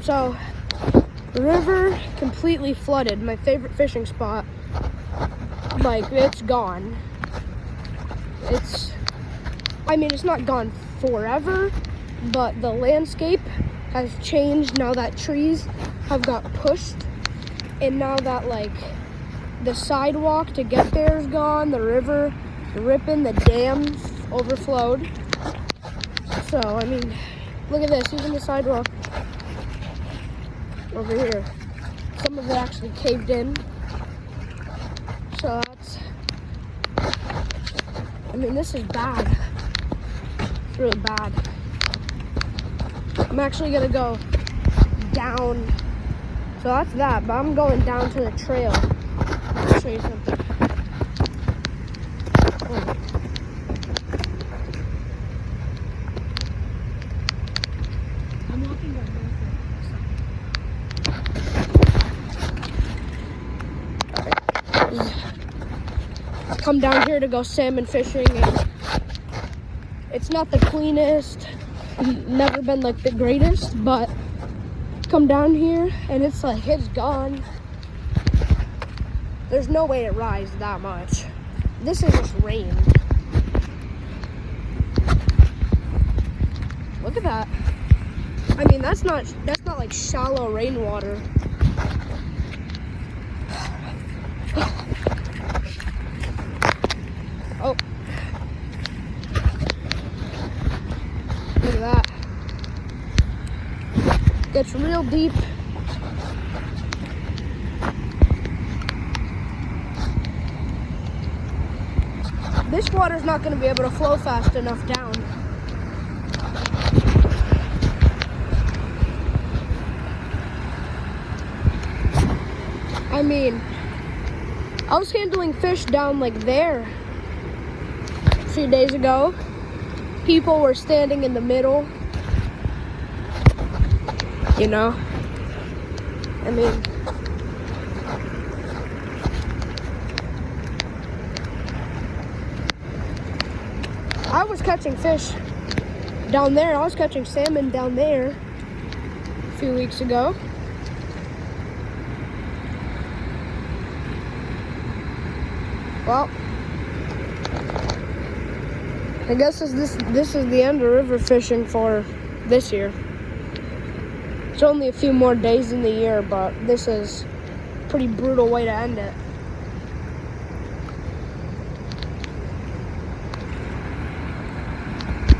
So, the river completely flooded. My favorite fishing spot, like, it's gone. It's not gone forever, but the landscape has changed now that trees have got pushed, and now that, like, the sidewalk to get there is gone, the river, the Ripon, the dams overflowed. So, I mean, look at this, even the sidewalk over here. Some of it actually caved in. So that's, I mean, this is bad. It's really bad. I'm actually gonna go down. So that's that, but I'm going down to the trail. I'll show you something. Oh. I'm walking down there. Come down here to go salmon fishing, and it's not the cleanest, never been like the greatest, but come down here and it's like, it's gone. There's no way it rises that much. This is just rain. Look at that. I mean, that's not like shallow rainwater. Oh. Look at that. Gets real deep. This water's not going to be able to flow fast enough down. I mean, I was handling fish down like there a few days ago. People were standing in the middle. You know? I mean, I was catching fish down there. I was catching salmon down there a few weeks ago. Well, I guess this is the end of river fishing for this year. It's only a few more days in the year, but this is a pretty brutal way to end it.